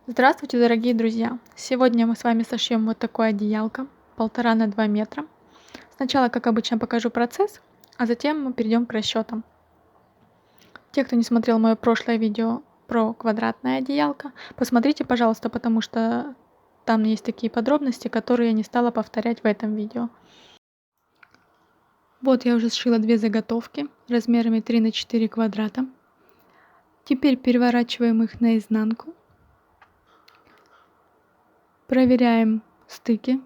Здравствуйте, дорогие друзья! Сегодня мы с вами сошьем вот такое одеялко 1,5 на 2 метра. Сначала, как обычно, покажу процесс, а затем мы перейдем к расчетам. Те, кто не смотрел мое прошлое видео про квадратное одеялко, посмотрите, пожалуйста, потому что там есть такие подробности, которые я не стала повторять в этом видео. Вот я уже сшила 2 заготовки размерами 3 на 4 квадрата. Теперь переворачиваем их наизнанку. Проверяем стыки,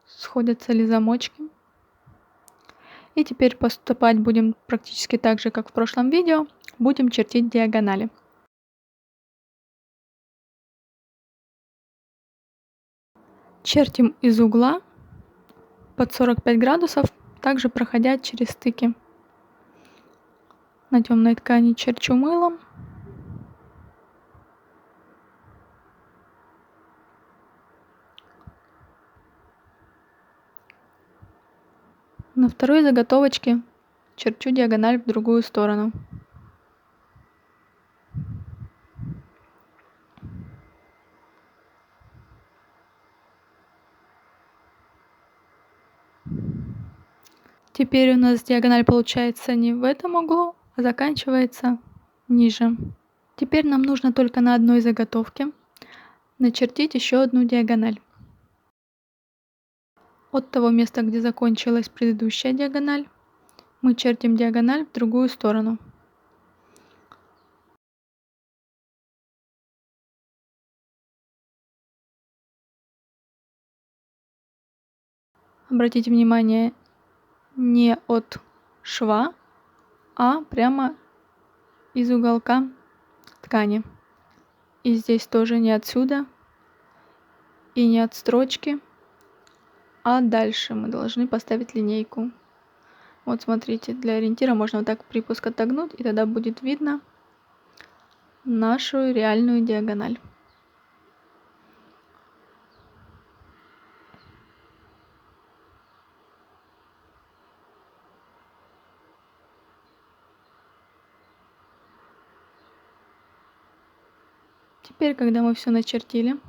сходятся ли замочки. И теперь поступать будем практически так же, как в прошлом видео. Будем чертить диагонали. Чертим из угла под 45 градусов, также проходя через стыки. На темной ткани черчу мылом. На второй заготовочке черчу диагональ в другую сторону. Теперь у нас диагональ получается не в этом углу, а заканчивается ниже. Теперь нам нужно только на одной заготовке начертить еще одну диагональ. От того места, где закончилась предыдущая диагональ, мы чертим диагональ в другую сторону. Обратите внимание, не от шва, а прямо из уголка ткани. И здесь тоже не отсюда и не от строчки, а дальше мы должны поставить линейку. Вот смотрите, для ориентира можно вот так припуск отогнуть, и тогда будет видно нашу реальную диагональ. Теперь, когда мы все начертили,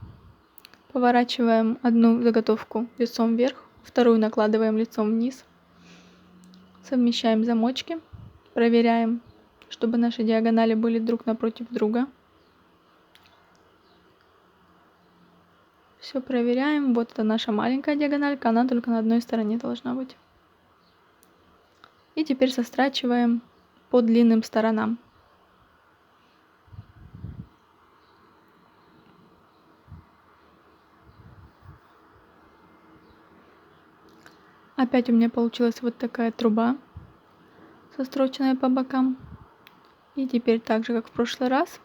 поворачиваем одну заготовку лицом вверх, вторую накладываем лицом вниз. Совмещаем замочки, проверяем, чтобы наши диагонали были друг напротив друга. Все проверяем. Вот это наша маленькая диагональка, она только на одной стороне должна быть. И теперь сострачиваем по длинным сторонам. Опять у меня получилась вот такая труба, состроченная по бокам. И теперь так же, как в прошлый раз,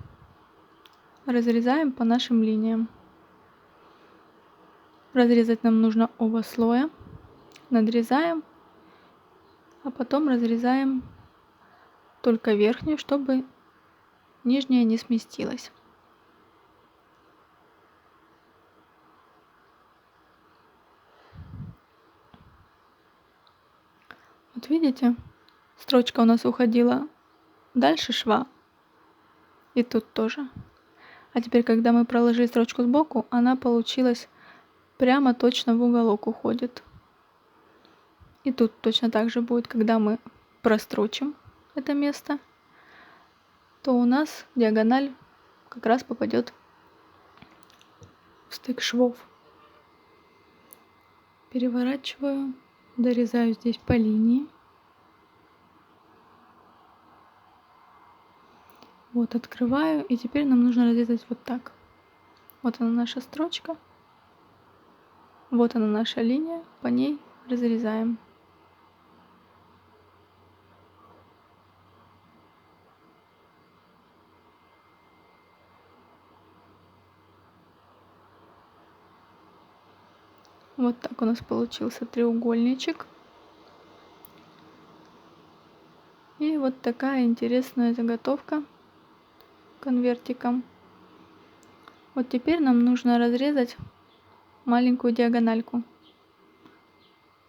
разрезаем по нашим линиям. Разрезать нам нужно оба слоя. Надрезаем, а потом разрезаем только верхнюю, чтобы нижняя не сместилась. Вот видите, строчка у нас уходила дальше шва. И тут тоже. А теперь, когда мы проложили строчку сбоку, она получилась прямо точно в уголок уходит. И тут точно так же будет, когда мы прострочим это место, то у нас диагональ как раз попадет в стык швов. Переворачиваю, дорезаю здесь по линии. Вот открываю, и теперь нам нужно разрезать вот так. Вот она наша строчка. Вот она наша линия, по ней разрезаем. Вот так у нас получился треугольничек. И вот такая интересная заготовка конвертиком. Вот теперь нам нужно разрезать маленькую диагональку.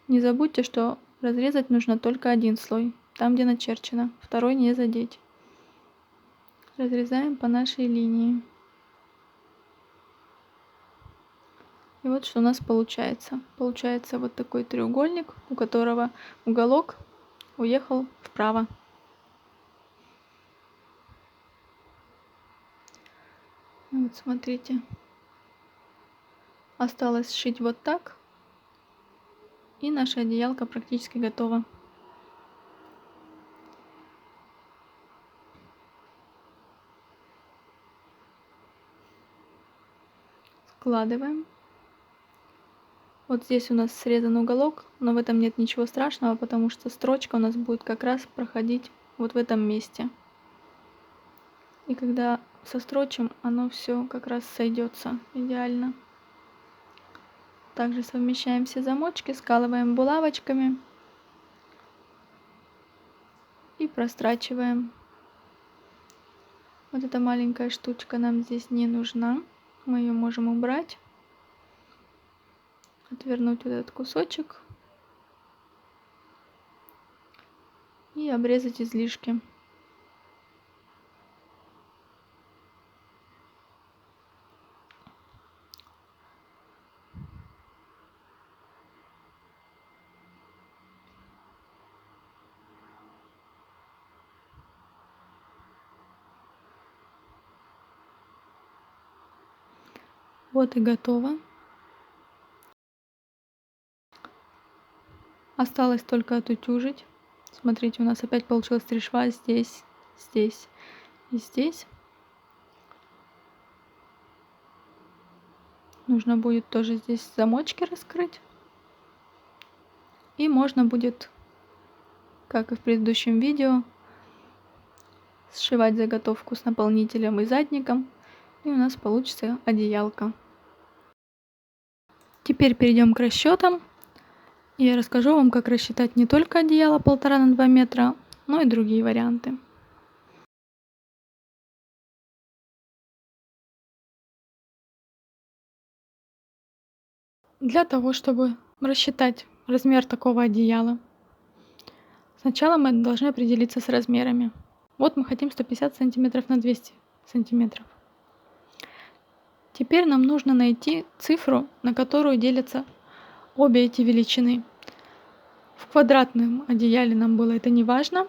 Не забудьте, что разрезать нужно только один слой, там где начерчено, второй не задеть. Разрезаем по нашей линии. И вот что у нас получается. Получается вот такой треугольник, у которого уголок уехал вправо. Вот смотрите. Осталось сшить вот так. И наша одеялка практически готова. Складываем. Вот здесь у нас срезан уголок, но в этом нет ничего страшного, потому что строчка у нас будет как раз проходить вот в этом месте. И когда сострочим, оно все как раз сойдется идеально. Также совмещаем все замочки, скалываем булавочками и прострачиваем. Вот эта маленькая штучка нам здесь не нужна. Мы ее можем убрать. Отвернуть вот этот кусочек. И обрезать излишки. Вот и готово. Осталось только отутюжить. Смотрите, у нас опять получилось 3 шва здесь, здесь и здесь. Нужно будет тоже здесь замочки раскрыть. И можно будет, как и в предыдущем видео, сшивать заготовку с наполнителем и задником. И у нас получится одеялка. Теперь перейдем к расчетам. И я расскажу вам, как рассчитать не только одеяло 1,5 на 2 метра, но и другие варианты. Для того, чтобы рассчитать размер такого одеяла, сначала мы должны определиться с размерами. Вот мы хотим 150 сантиметров на 200 сантиметров. Теперь нам нужно найти цифру, на которую делятся обе эти величины. В квадратном одеяле нам было это не важно,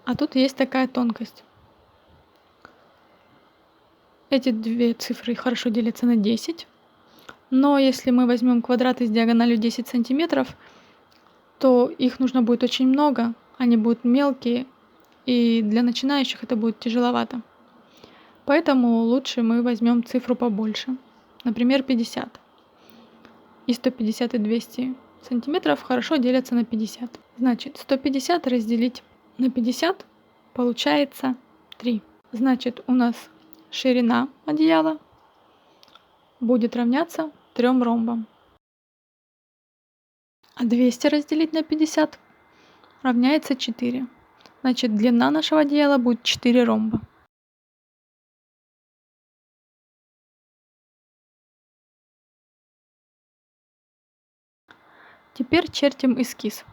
а тут есть такая тонкость. Эти две цифры хорошо делятся на 10. Но если мы возьмем квадраты с диагональю 10 сантиметров, то их нужно будет очень много, они будут мелкие, и для начинающих это будет тяжеловато. Поэтому лучше мы возьмем цифру побольше, например, 50. И 150 и 200 сантиметров хорошо делятся на 50. Значит, 150 разделить на 50 получается 3. Значит, у нас ширина одеяла будет равняться 3 ромбам. А 200 разделить на 50 равняется 4. Значит, длина нашего одеяла будет 4 ромба. Теперь чертим эскиз.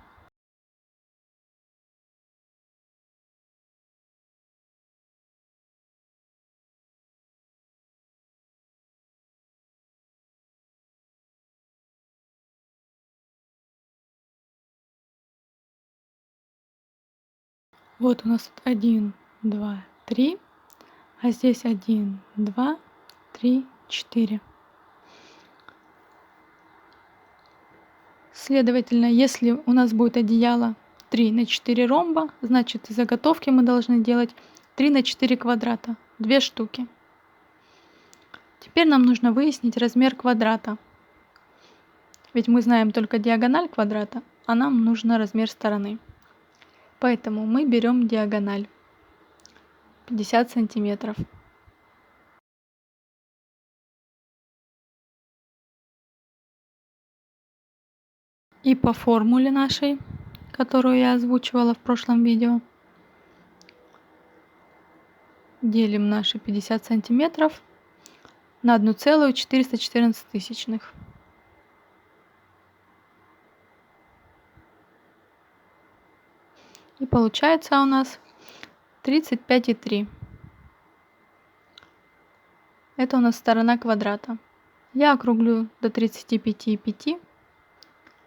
Вот у нас 1, 2, 3, а здесь 1, 2, 3, 4. Следовательно, если у нас будет одеяло 3 на 4 ромба, значит заготовки мы должны делать 3 на 4 квадрата, 2 штуки. Теперь нам нужно выяснить размер квадрата. Ведь мы знаем только диагональ квадрата, а нам нужен размер стороны. Поэтому мы берем диагональ 50 сантиметров. И по формуле нашей, которую я озвучивала в прошлом видео, делим наши 50 сантиметров на 1,414. И получается у нас 35,3. Это у нас сторона квадрата. Я округлю до 35,5,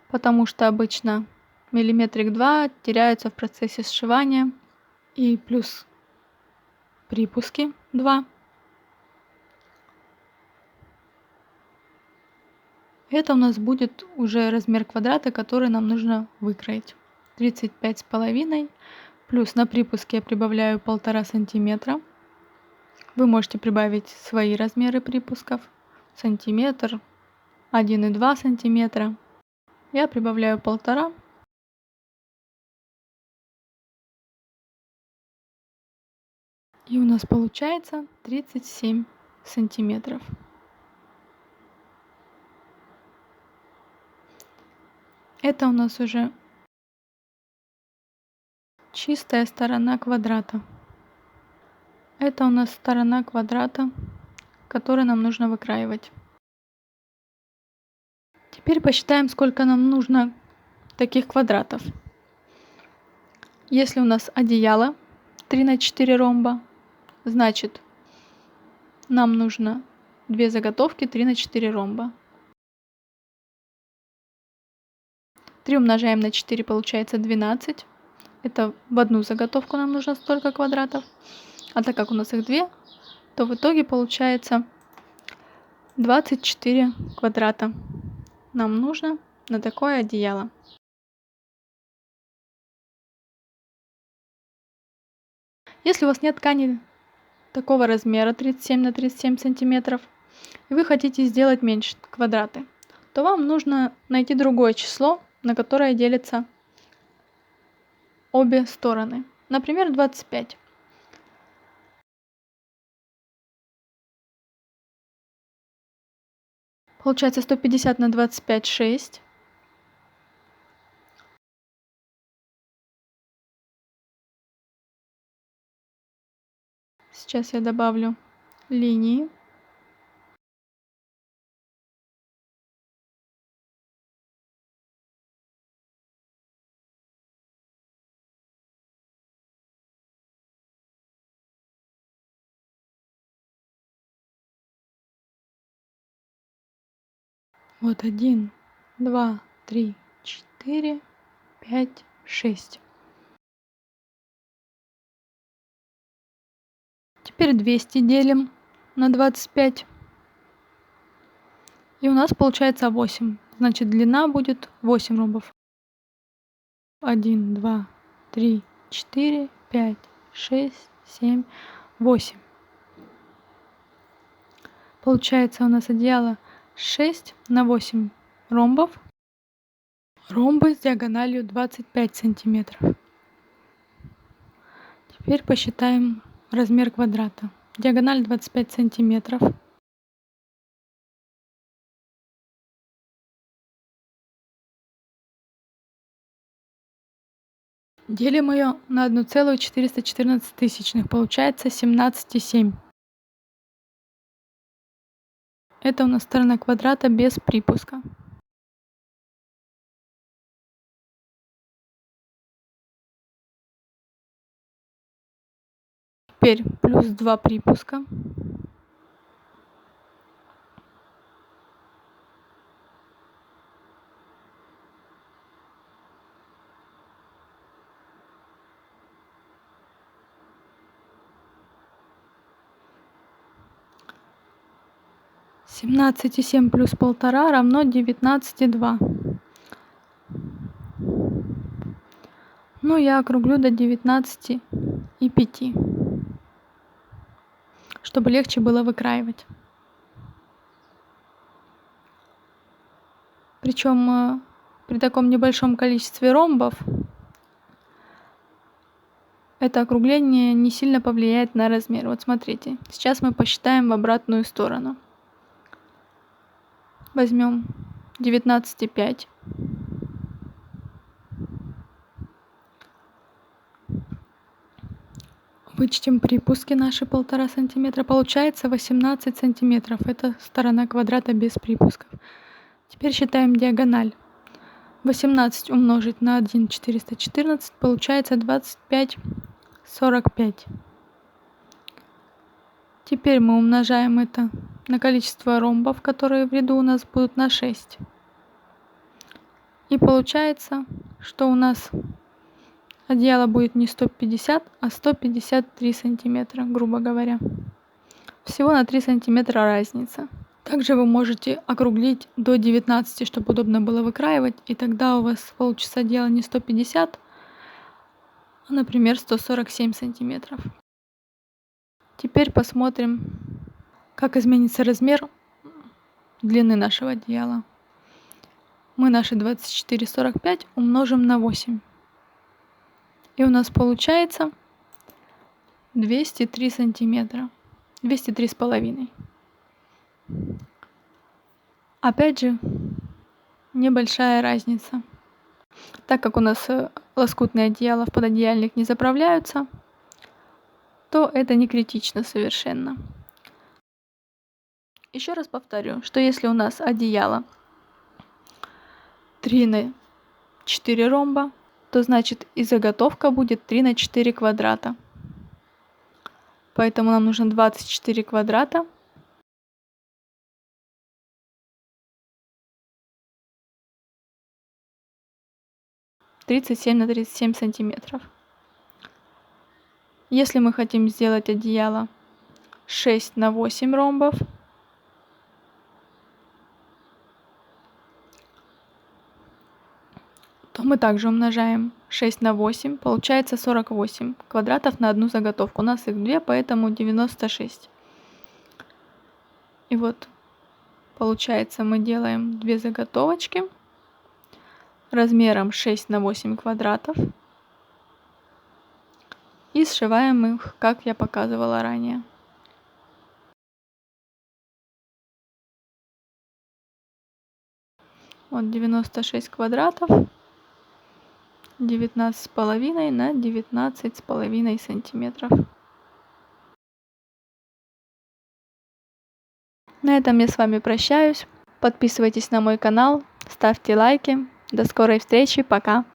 потому что обычно миллиметрик 2 теряются в процессе сшивания, и плюс припуски 2. Это у нас будет уже размер квадрата, который нам нужно выкроить. 35,5, плюс на припуске я прибавляю 1,5 сантиметра. Вы можете прибавить свои размеры припусков. Сантиметр, 1,2 сантиметра. Я прибавляю 1,5. И у нас получается 37 сантиметров. Это у нас уже чистая сторона квадрата. Это у нас сторона квадрата, которую нам нужно выкраивать. Теперь посчитаем, сколько нам нужно таких квадратов. Если у нас одеяло 3 на 4 ромба, значит нам нужно 2 заготовки 3 на 4 ромба. 3 умножаем на 4, получается 12. Это в одну заготовку нам нужно столько квадратов. А так как у нас их 2, то в итоге получается 24 квадрата нам нужно на такое одеяло. Если у вас нет ткани такого размера 37 на 37 сантиметров, и вы хотите сделать меньше квадраты, то вам нужно найти другое число, на которое делятся обе стороны. Например, 25. Получается 150 на 25 – 6. Сейчас я добавлю линии. Вот 1, 2, 3, 4, 5, 6. Теперь 200 делим на 25. И у нас получается 8. Значит, длина будет 8 ромбов. 1, 2, 3, 4, 5, 6, 7, 8. Получается у нас одеяло 6 на 8 ромбов. Ромбы с диагональю 25 сантиметров. Теперь посчитаем размер квадрата. Диагональ 25 сантиметров. Делим ее на 1,414. Получается 17,7. Это у нас сторона квадрата без припуска. Теперь плюс 2 припуска. Семнадцать и 7 плюс 1,5 равно 19,2. Ну, я округлю до 19,5, чтобы легче было выкраивать. Причем при таком небольшом количестве ромбов это округление не сильно повлияет на размер. Вот смотрите, сейчас мы посчитаем в обратную сторону. Возьмем 19,5. Вычтем припуски наши 1,5 сантиметра. Получается 18 сантиметров. Это сторона квадрата без припусков. Теперь считаем диагональ. 18 умножить на 1,414 получается 25,45. Теперь мы умножаем это на количество ромбов, которые в ряду у нас будут, на 6. И получается, что у нас одеяло будет не 150, а 153 сантиметра, грубо говоря. Всего на 3 сантиметра разница. Также вы можете округлить до 19, чтобы удобно было выкраивать, и тогда у вас получится одеяло не 150, а, например, 147 сантиметров. Теперь посмотрим, как изменится размер длины нашего одеяла. Мы наши 24,45 умножим на 8. И у нас получается 203 сантиметра. 203,5. Опять же, небольшая разница. Так как у нас лоскутные одеяла в пододеяльник не заправляются, то это не критично совершенно. Еще раз повторю, что если у нас одеяло 3 на 4 ромба, то значит и заготовка будет 3 на 4 квадрата. Поэтому нам нужно 24 квадрата. — 37 на 37 сантиметров. Если мы хотим сделать одеяло 6 на 8 ромбов, то мы также умножаем 6 на 8, получается 48 квадратов на одну заготовку. У нас их 2, поэтому 96. И вот, получается, мы делаем 2 заготовочки размером 6 на 8 квадратов и сшиваем их, как я показывала ранее. Вот 96 квадратов, 19,5 на 19,5 сантиметров. На этом я с вами прощаюсь. Подписывайтесь на мой канал, ставьте лайки. До скорой встречи, пока!